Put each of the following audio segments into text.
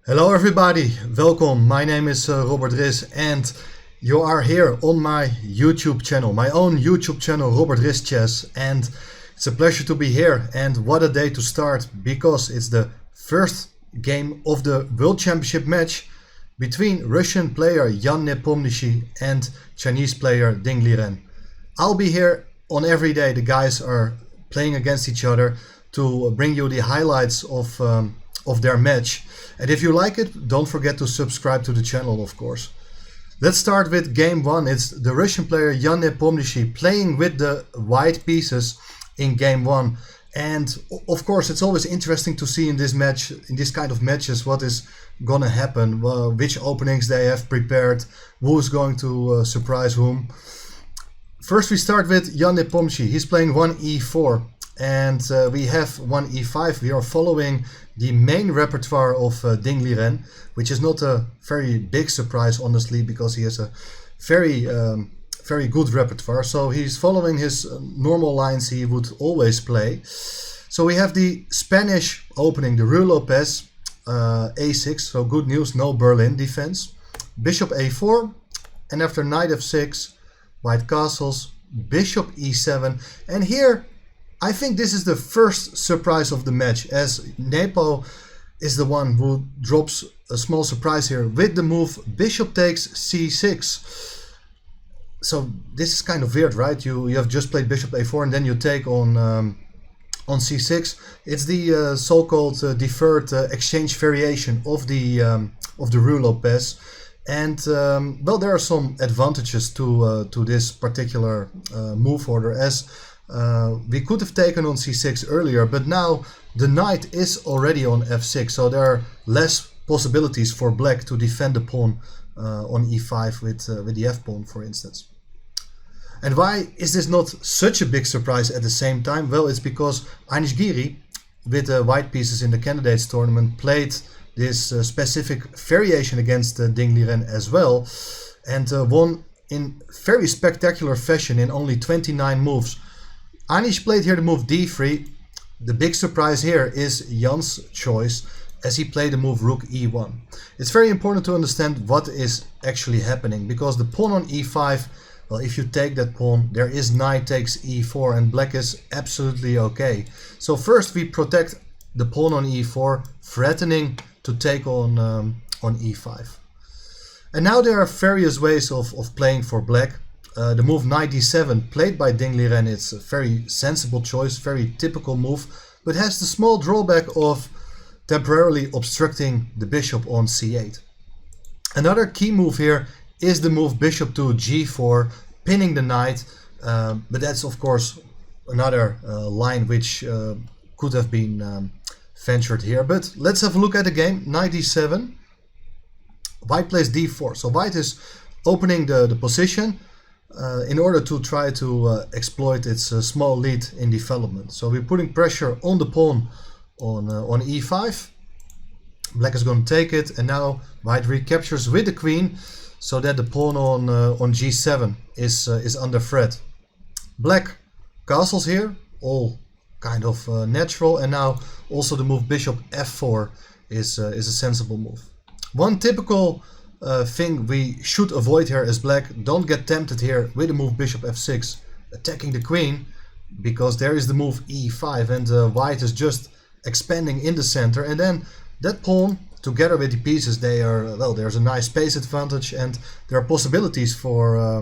Hello everybody, welcome. My name is Robert Ris and you are here on my YouTube channel, my own YouTube channel, Robert Ris Chess, and it's a pleasure to be here. And what a day to start, because it's the first game of the World Championship match between Russian player Jan Nepomniachtchi and Chinese player Ding Liren. I'll be here on every day. The guys are playing against each other to bring you the highlights of their match. And if you like it, don't forget to subscribe to the channel, of course. Let's start with game one. It's the Russian player Jan Nepomniachtchi playing with the white pieces in game one. And of course, it's always interesting to see in this match, in this kind of matches, what is gonna happen, which openings they have prepared, who's going to surprise whom. First, we start with Jan Nepomniachtchi. He's playing 1e4. And we have 1e5. We are following the main repertoire of Ding Liren, which is not a very big surprise, honestly, because he has a very good repertoire. So he's following his normal lines he would always play. So we have the Spanish opening, the Ruy Lopez, a6. So good news, no Berlin defense. Bishop a4, and after knight f6, white castles, bishop e7, and here I think this is the first surprise of the match, as Nepo is the one who drops a small surprise here with the move bishop takes c6. So this is kind of weird, right? You have just played bishop a4 and then you take on c6. It's the so-called deferred exchange variation of the Ruy Lopez. And well, there are some advantages to this particular move order, as we could have taken on c6 earlier, but now the knight is already on f6, so there are less possibilities for black to defend the pawn on e5 with the f-pawn, for instance. And why is this not such a big surprise at the same time? Well, it's because Anish Giri, with the white pieces in the candidates tournament, played this specific variation against Ding Liren as well, and won in very spectacular fashion in only 29 moves. Anish played here the move d3. The big surprise here is Jan's choice, as he played the move rook e1. It's very important to understand what is actually happening, because the pawn on e5, well, if you take that pawn, there is knight takes e4 and black is absolutely okay. So first we protect the pawn on e4, threatening to take on e5. And now there are various ways of playing for black. The move knight d7 played by Ding Liren, it's a very sensible choice, very typical move, but has the small drawback of temporarily obstructing the bishop on c8. Another key move here is the move bishop to g4, pinning the knight, but that's of course another line which could have been ventured here. But let's have a look at the game. Knight d7, white plays d4, so white is opening the position in order to try to exploit its small lead in development. So we're putting pressure on the pawn on e5. Black is going to take it, and now white recaptures with the queen, so that the pawn on g7 is under threat. Black castles here, all kind of natural, and now also the move bishop f4 is a sensible move. One typical thing we should avoid here as black, don't get tempted here with the move bishop f6 attacking the queen, because there is the move e5 and white is just expanding in the center, and then that pawn together with the pieces, they are, well, there's a nice space advantage and there are possibilities for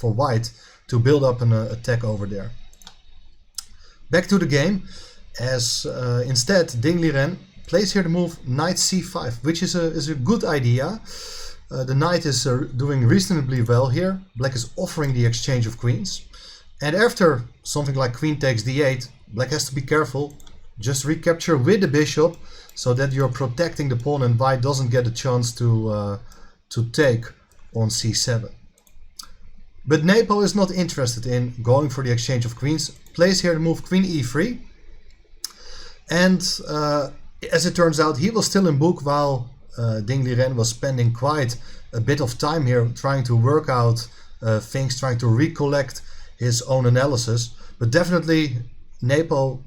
white to build up an attack over there. Back to the game, as instead Ding Liren plays here the move knight c5, which is a good idea. The knight is doing reasonably well here. Black is offering the exchange of queens. And after something like queen takes d8, black has to be careful. Just recapture with the bishop, so that you're protecting the pawn and white doesn't get a chance to take on c7. But Nepo is not interested in going for the exchange of queens. Plays here the move queen e3. And as it turns out, he was still in book while Ding Liren was spending quite a bit of time here trying to work out things, trying to recollect his own analysis. But definitely Nepo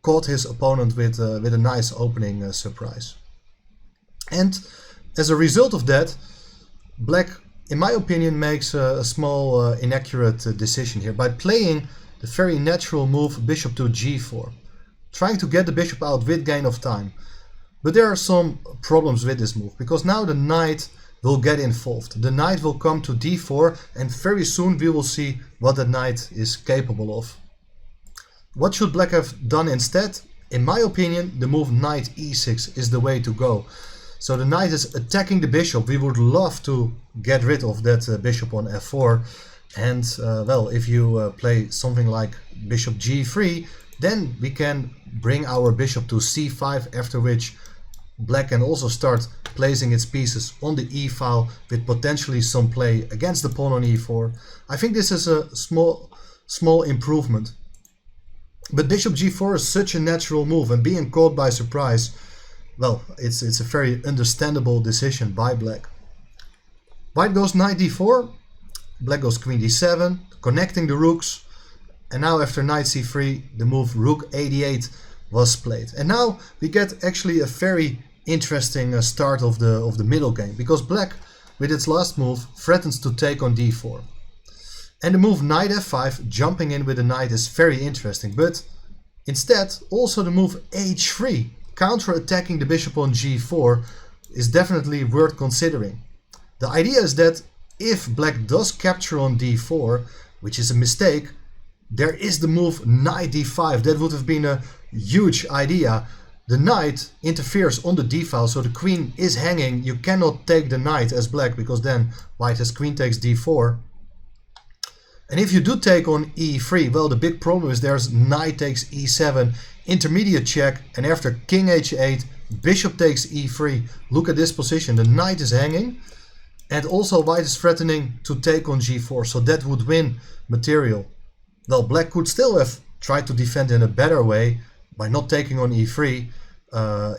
caught his opponent with a nice opening surprise. And as a result of that, black, in my opinion, makes a small inaccurate decision here by playing the very natural move bishop to g4, trying to get the bishop out with gain of time. But there are some problems with this move, because now the knight will get involved. The knight will come to d4, and very soon we will see what the knight is capable of. What should black have done instead? In my opinion, the move knight e6 is the way to go. So the knight is attacking the bishop. We would love to get rid of that bishop on f4. And well, if you play something like bishop g3, then we can bring our bishop to c5, after which black can also start placing its pieces on the e-file with potentially some play against the pawn on e4. I think this is a small improvement. But bishop g4 is such a natural move, and being caught by surprise, well, it's a very understandable decision by black. White goes knight d4, black goes queen d7, connecting the rooks, and now after knight c3, the move rook a8 was played. And now we get actually a very interesting start of the middle game, because black, with its last move, threatens to take on d4. And the move knight f5, jumping in with the knight, is very interesting, but instead also the move h3, counter-attacking the bishop on g4, is definitely worth considering. The idea is that if black does capture on d4, which is a mistake, there is the move knight d5. That would have been a huge idea. The knight interferes on the d-file, so the queen is hanging. You cannot take the knight as black, because then white has queen takes d4. And if you do take on e3, well, the big problem is there's knight takes e7, intermediate check, and after king h8, bishop takes e3. Look at this position, the knight is hanging, and also white is threatening to take on g4, so that would win material. Well, black could still have tried to defend in a better way by not taking on e3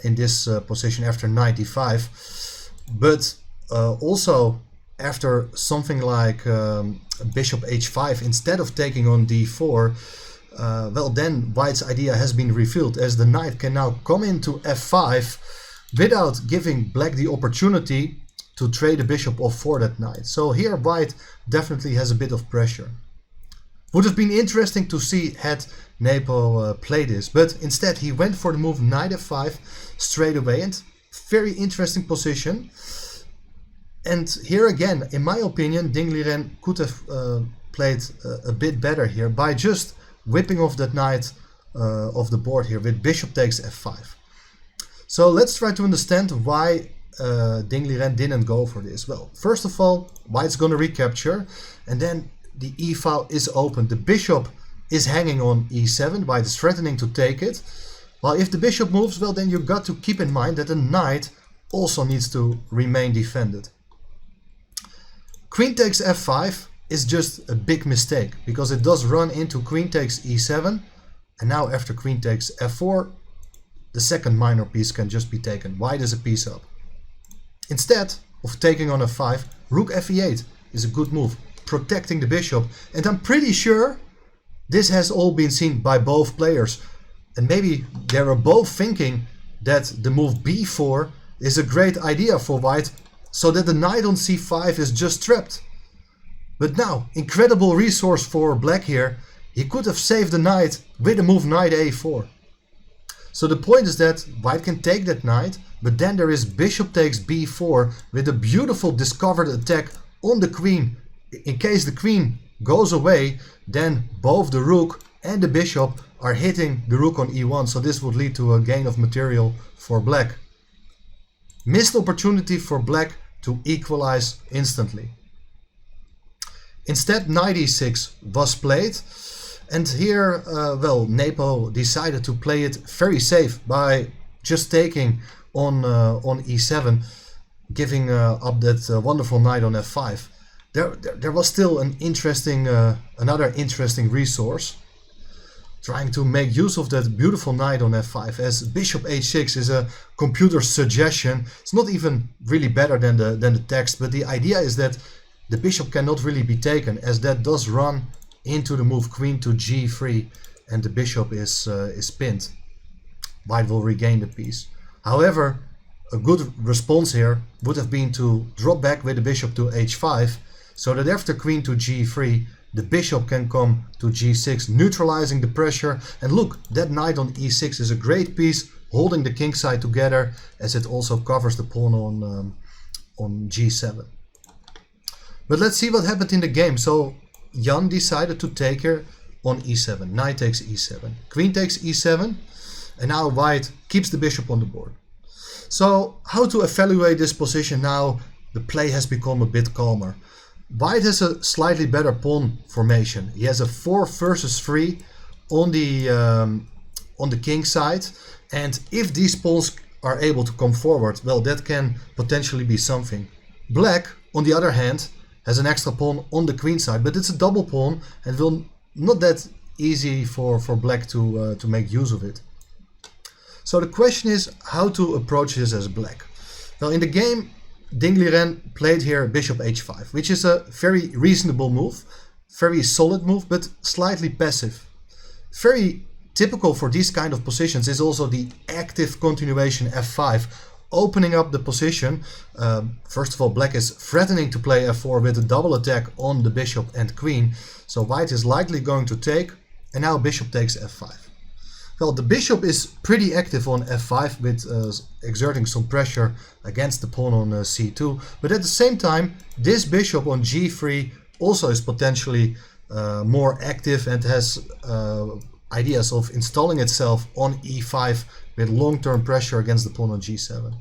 in this position after knight d5, but also after something like bishop h5, instead of taking on d4, well, then white's idea has been revealed, as the knight can now come into f5 without giving black the opportunity to trade the bishop off for that knight. So here white definitely has a bit of pressure. Would have been interesting to see had Nepo play this, but instead he went for the move knight f5 straight away, and very interesting position. And here again, in my opinion, Liren could have played a bit better here by just whipping off that knight off the board here with bishop takes f5. So let's try to understand why Liren didn't go for this. Well, first of all, white's going to recapture, and then the e-file is open. The bishop is hanging on e7, white is threatening to take it. While if the bishop moves, well, then you got to keep in mind that the knight also needs to remain defended. Queen takes f5 is just a big mistake, because it does run into queen takes e7, and now after queen takes f4, the second minor piece can just be taken. White is a piece up. Instead of taking on f5, rook fe8 is a good move, protecting the bishop, and I'm pretty sure this has all been seen by both players, and maybe they were both thinking that the move b4 is a great idea for white, so that the knight on c5 is just trapped. But now, incredible resource for black here, he could have saved the knight with the move knight a4. So the point is that white can take that knight, but then there is bishop takes b4 with a beautiful discovered attack on the queen. In case the queen goes away, then both the rook and the bishop are hitting the rook on e1, so this would lead to a gain of material for black. Missed opportunity for black to equalize instantly. Instead, knight e6 was played, and here, well, Nepo decided to play it very safe by just taking on e7, giving up that wonderful knight on f5. There was still an interesting, another interesting resource, trying to make use of that beautiful knight on f5, as bishop h6 is a computer suggestion. It's not even really better than the text, but the idea is that the bishop cannot really be taken, as that does run into the move queen to g3, and the bishop is pinned. White will regain the piece. However, a good response here would have been to drop back with the bishop to h5, so that after queen to g3, the bishop can come to g6, neutralizing the pressure. And look, that knight on e6 is a great piece, holding the king side together, as it also covers the pawn on g7. But let's see what happened in the game. So Jan decided to take here on e7. Knight takes e7. Queen takes e7. And now white keeps the bishop on the board. So how to evaluate this position now? The play has become a bit calmer. White has a slightly better pawn formation. He has a 4 versus 3 on the king side. And if these pawns are able to come forward, well, that can potentially be something. Black, on the other hand, has an extra pawn on the queen side, but it's a double pawn and will not that easy for black to make use of it. So the question is how to approach this as black. Well, in the game, Liren played here bishop h5, which is a very reasonable move, very solid move, but slightly passive. Very typical for these kind of positions is also the active continuation f5, opening up the position. First of all, black is threatening to play f4 with a double attack on the bishop and queen, so white is likely going to take, and now bishop takes f5. Well, the bishop is pretty active on f5 with exerting some pressure against the pawn on c2, but at the same time this bishop on g3 also is potentially more active and has ideas of installing itself on e5 with long-term pressure against the pawn on g7.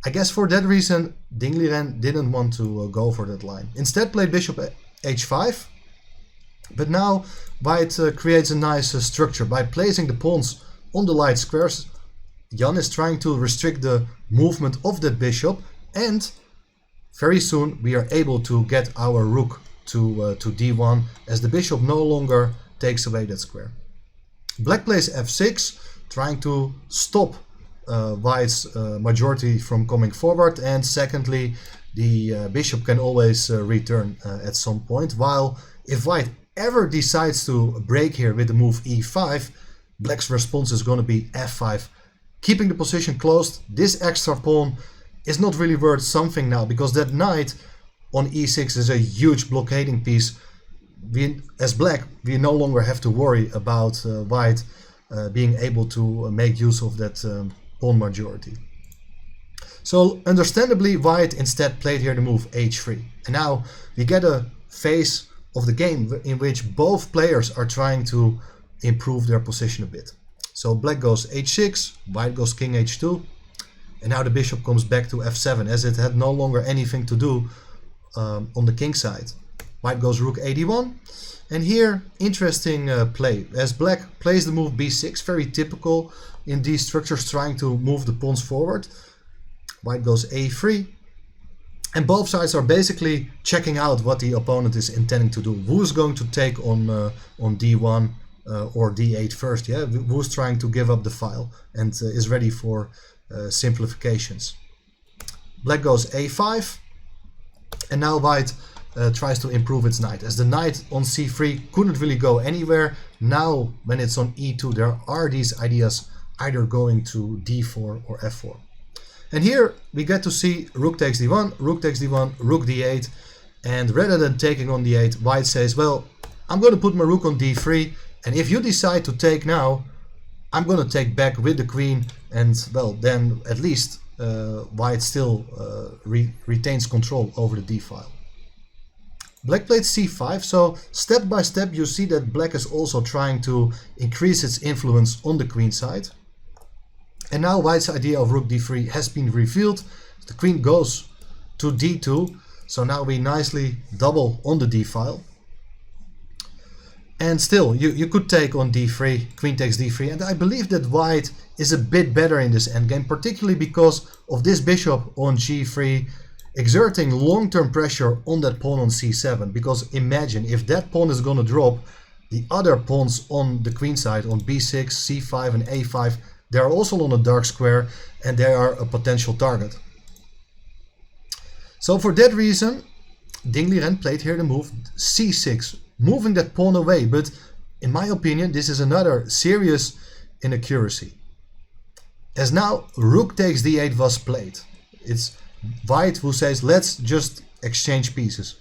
I guess for that reason Liren didn't want to go for that line. Instead played bishop h5, but now white creates a nice structure by placing the pawns on the light squares. Jan is trying to restrict the movement of that bishop, and very soon we are able to get our rook to d1 as the bishop no longer takes away that square. Black plays f6, trying to stop white's majority from coming forward, and secondly the bishop can always return at some point, while if white ever decides to break here with the move e5, black's response is going to be f5, keeping the position closed. This extra pawn is not really worth something now, because that knight on e6 is a huge blockading piece. As black, we no longer have to worry about white being able to make use of that pawn majority. So understandably, white instead played here the move h3. And now we get a phase of the game in which both players are trying to improve their position a bit. So black goes h6, white goes king h2, and now the bishop comes back to f7 as it had no longer anything to do on the king side. White goes rook a1, and here interesting play as black plays the move b6, very typical in these structures, trying to move the pawns forward. White goes a3, and both sides are basically checking out what the opponent is intending to do. Who's going to take on d1 or d8 first? Yeah, who's trying to give up the file and is ready for simplifications. Black goes a5, and now white tries to improve its knight. As the knight on c3 couldn't really go anywhere, now when it's on e2 there are these ideas either going to d4 or f4. And here we get to see rook takes d1, rook takes d1, rook d8, and rather than taking on d8, white says, well, I'm going to put my rook on d3, and if you decide to take now, I'm going to take back with the queen, and well, then at least white still retains control over the d file. Black played c5, so step by step you see that black is also trying to increase its influence on the queen side. And now white's idea of rook d3 has been revealed. The queen goes to d2, so now we nicely double on the d file. And still, you could take on d3, queen takes d3, and I believe that white is a bit better in this endgame, particularly because of this bishop on g3 exerting long-term pressure on that pawn on c7. Because imagine, if that pawn is going to drop, the other pawns on the queen side, on b6, c5 and a5, they are also on a dark square and they are a potential target. So for that reason, Liren played here the move c6, moving that pawn away, but in my opinion this is another serious inaccuracy. as now rook takes d8 was played. It's white who says let's just exchange pieces.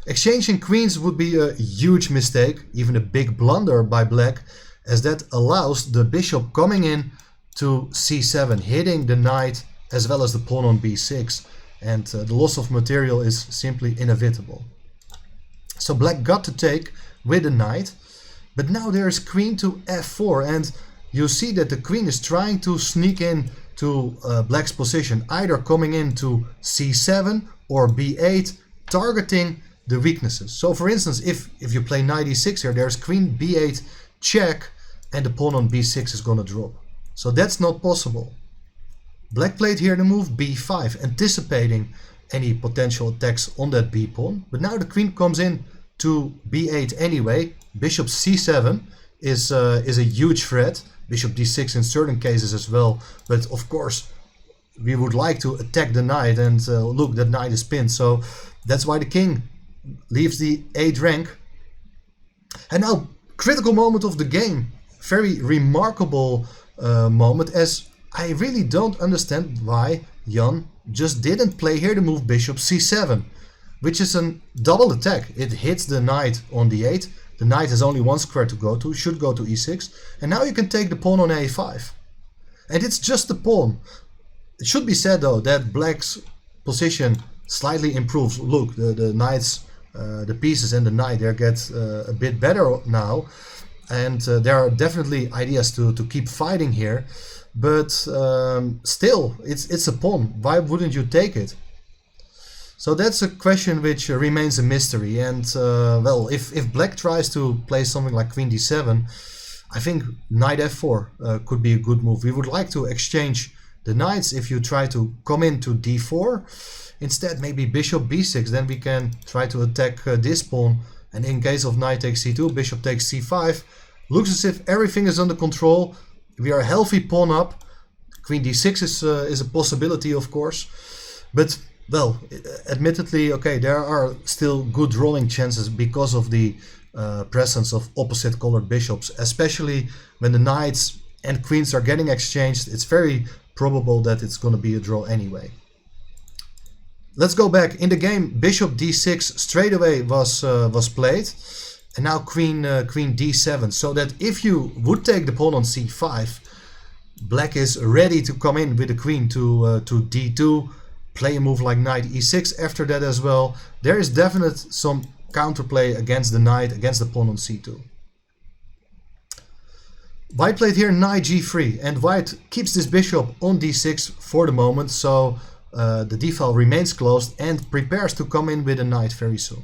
Exchanging queens would be a huge mistake, even a big blunder by black, as that allows the bishop coming in to c7, hitting the knight as well as the pawn on b6, and the loss of material is simply inevitable. So black got to take with the knight, but now there is queen to f4, and you see that the queen is trying to sneak in to black's position, either coming into c7 or b8, targeting the weaknesses. So for instance, if you play knight e6 here, there's queen b8 check, and the pawn on b6 is going to drop. So that's not possible. Black played here the move b5, anticipating any potential attacks on that b pawn, but now the queen comes in to b8 anyway. Bishop c7 is a huge threat. Bishop d6 in certain cases as well, but of course we would like to attack the knight, and look, that knight is pinned, so that's why the king leaves the 8th rank. And now, critical moment of the game, very remarkable moment, as I really don't understand why Jan just didn't play here the move bishop c7, which is a double attack. It hits the knight on d8, the knight has only one square to go to, should go to e6, and now you can take the pawn on a5. And it's just the pawn. It should be said though that black's position slightly improves. Look, the knights, the pieces and the knight, they get a bit better now, and there are definitely ideas to keep fighting here, but still it's a pawn. Why wouldn't you take it? So that's a question which remains a mystery, and well, if black tries to play something like queen d7, I think knight f4 could be a good move. We would like to exchange the knights. If you try to come into d4, instead maybe bishop b6, then we can try to attack this pawn, and in case of knight takes c2, bishop takes c5, looks as if everything is under control. We are a healthy pawn up. Queen d6 is a possibility, of course, but well, admittedly, okay, there are still good drawing chances because of the presence of opposite colored bishops, especially when the knights and queens are getting exchanged. It's very probable that it's going to be a draw anyway. Let's go back in the game. Bishop d6 straight away was played, and now queen d7, so that if you would take the pawn on c5, black is ready to come in with the queen to d2, play a move like knight e6 after that as well. There is definite some counterplay against the knight, against the pawn on c2. White played here knight g3, and white keeps this bishop on d6 for the moment, so the d-file remains closed and prepares to come in with a knight very soon.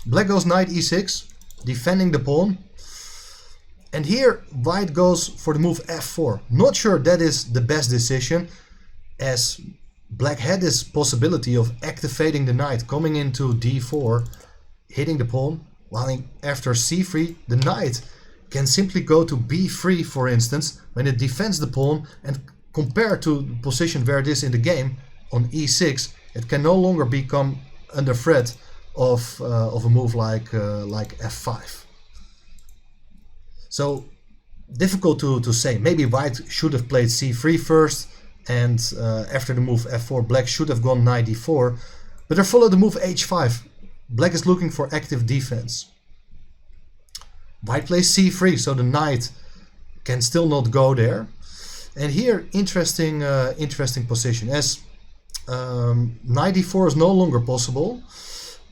Black goes knight e6, defending the pawn, and here white goes for the move f4. Not sure that is the best decision, as black had this possibility of activating the knight, coming into d4, hitting the pawn, while after c3 the knight can simply go to b3, for instance, when it defends the pawn, and compared to the position where it is in the game on e6, it can no longer become under threat of a move like f5. So difficult to say. Maybe white should have played c3 first, and after the move f4, black should have gone knight d4, but they followed the move h5. Black is looking for active defense. White plays c3, so the knight can still not go there. And here, interesting position, as knight d4 is no longer possible,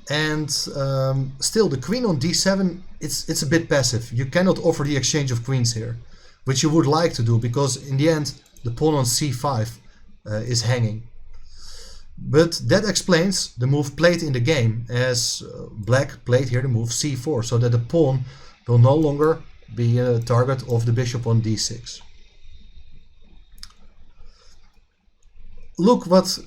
and still the queen on d7, it's a bit passive. You cannot offer the exchange of queens here, which you would like to do, because in the end the pawn on c5 is hanging. But that explains the move played in the game, as black played here the move c4, so that the pawn will no longer be a target of the bishop on d6. Look what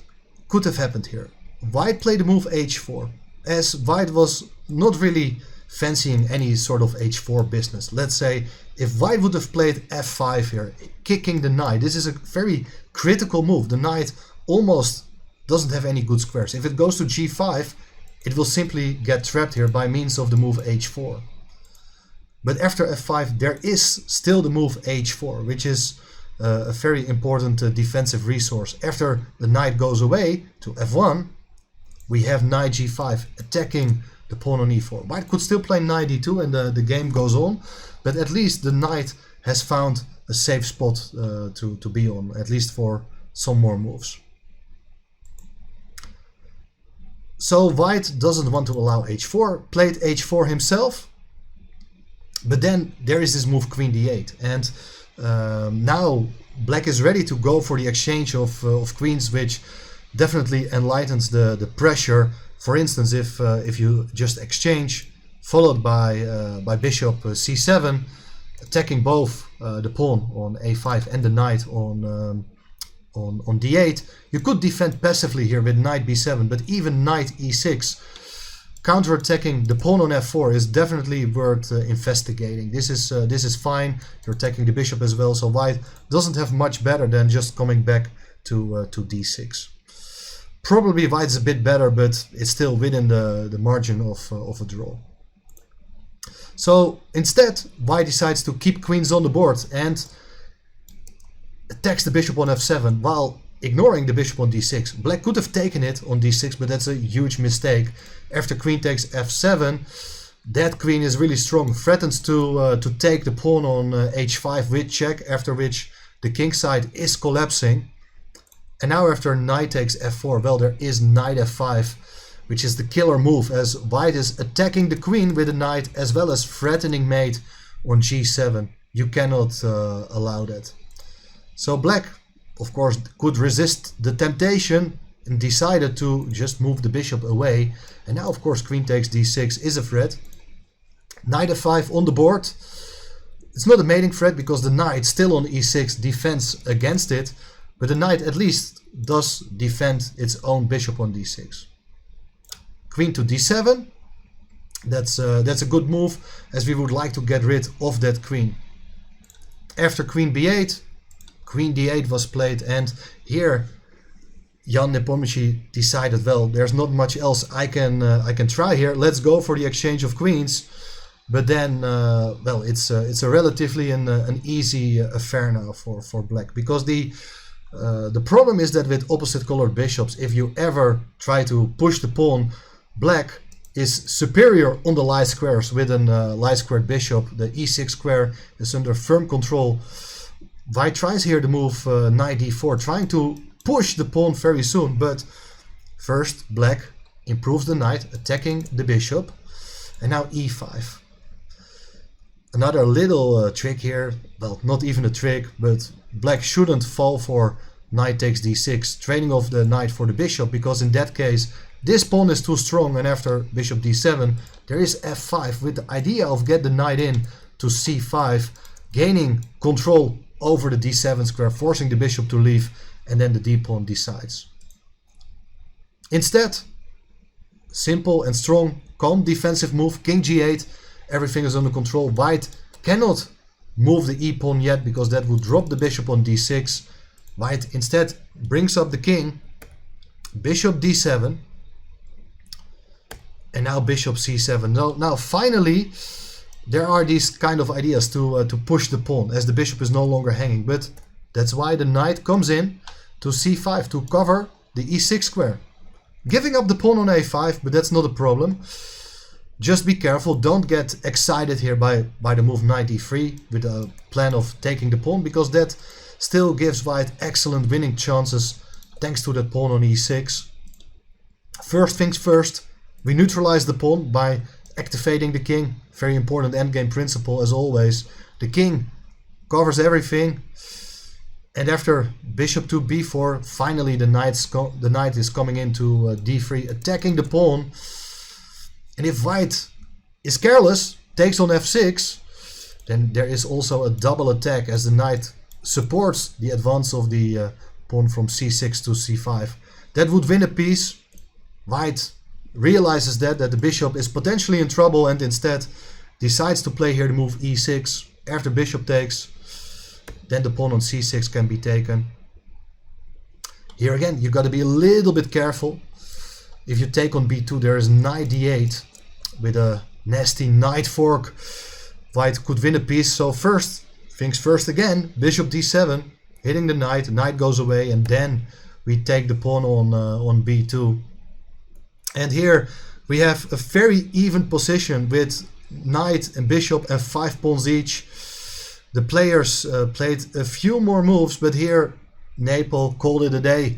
could have happened here. White played the move h4, as white was not really fancying any sort of h4 business. Let's say if white would have played f5 here, kicking the knight, this is a very critical move. The knight almost doesn't have any good squares. If it goes to g5, it will simply get trapped here by means of the move h4. But after f5 there is still the move h4, which is a very important defensive resource. After the knight goes away to f1, we have knight g5 attacking the pawn on e4. White could still play knight d2 and the game goes on, but at least the knight has found a safe spot to be on, at least for some more moves. So White doesn't want to allow h4, played h4 himself, but then there is this move queen d8, and now Black is ready to go for the exchange of queens, which definitely enlightens the pressure. For instance, if you just exchange, followed by bishop c7, attacking both the pawn on a5 and the knight on d8, you could defend passively here with knight b7, but even knight e6, counter-attacking the pawn on f4 is definitely worth investigating. This is fine. You're attacking the bishop as well, so White doesn't have much better than just coming back to d6. Probably White's a bit better, but it's still within the margin of a draw. So instead, White decides to keep queens on the board and attacks the bishop on f7 while ignoring the bishop on d6. Black could have taken it on d6, but that's a huge mistake. After queen takes f7, that queen is really strong, threatens to take the pawn on h5 with check, after which the king side is collapsing. And now after knight takes f4, well, there is knight f5, which is the killer move, as White is attacking the queen with a knight as well as threatening mate on g7. You cannot allow that. So Black, of course, could resist the temptation and decided to just move the bishop away. And now, of course, queen takes d6 is a threat. Knight f5 on the board. It's not a mating threat because the knight still on e6 defends against it, but the knight at least does defend its own bishop on d6. Queen to d7. That's a good move, as we would like to get rid of that queen. After queen b8, queen d8 was played, and here Jan Nepomniachtchi decided, well, there's not much else I can try here. Let's go for the exchange of queens. But then, well, it's a relatively an easy affair now for Black, because the problem is that with opposite colored bishops, if you ever try to push the pawn, Black is superior on the light squares with an light squared bishop. The e6 square is under firm control. White tries here to move knight d4, trying to push the pawn very soon, but first Black improves the knight, attacking the bishop, and now e5. Another little trick here, well, not even a trick, but Black shouldn't fall for knight takes d6, trading off the knight for the bishop, because in that case this pawn is too strong, and after bishop d7 there is f5 with the idea of get the knight in to c5, gaining control over the d7 square, forcing the bishop to leave, and then the d-pawn decides. Instead, simple and strong, calm defensive move, king g8, everything is under control. White cannot move the e-pawn yet because that would drop the bishop on d6. White instead brings up the king, bishop d7, and now bishop c7. Now finally there are these kind of ideas to push the pawn, as the bishop is no longer hanging, but that's why the knight comes in to c5 to cover the e6 square, giving up the pawn on a5, but that's not a problem. Just be careful, don't get excited here by the move knight d3 with a plan of taking the pawn, because that still gives White excellent winning chances thanks to that pawn on e6. First things first, we neutralize the pawn by activating the king. Very important endgame principle as always. The king covers everything, and after bishop to b4, finally the knight is coming into d3, attacking the pawn. And if White is careless, takes on f6, then there is also a double attack, as the knight supports the advance of the pawn from c6 to c5. That would win a piece. White realizes that the bishop is potentially in trouble and instead decides to play here the move e6. After bishop takes, then the pawn on c6 can be taken. Here again, you got to be a little bit careful. If you take on b2, there is knight d8 with a nasty knight fork. White could win a piece, so first things first again, bishop d7, hitting the knight goes away, and then we take the pawn on b2. And here we have a very even position with knight and bishop and 5 pawns each. The players played a few more moves, but here Nepal called it a day.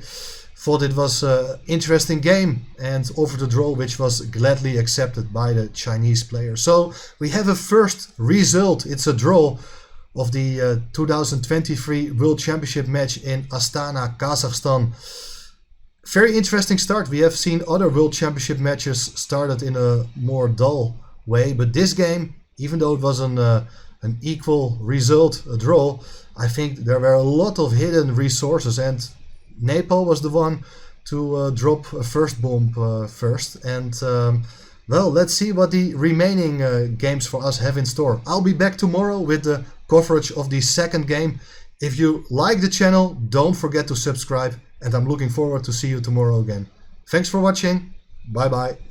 Thought it was an interesting game and offered a draw, which was gladly accepted by the Chinese player. So we have a first result. It's a draw of the 2023 World Championship match in Astana, Kazakhstan. Very interesting start. We have seen other World Championship matches started in a more dull way, but this game, even though it was an equal result, a draw, I think there were a lot of hidden resources, and Nepal was the one to drop a first bomb first. And well, let's see what the remaining games for us have in store. I'll be back tomorrow with the coverage of the second game. If you like the channel, don't forget to subscribe, and I'm looking forward to see you tomorrow again. Thanks for watching. Bye bye.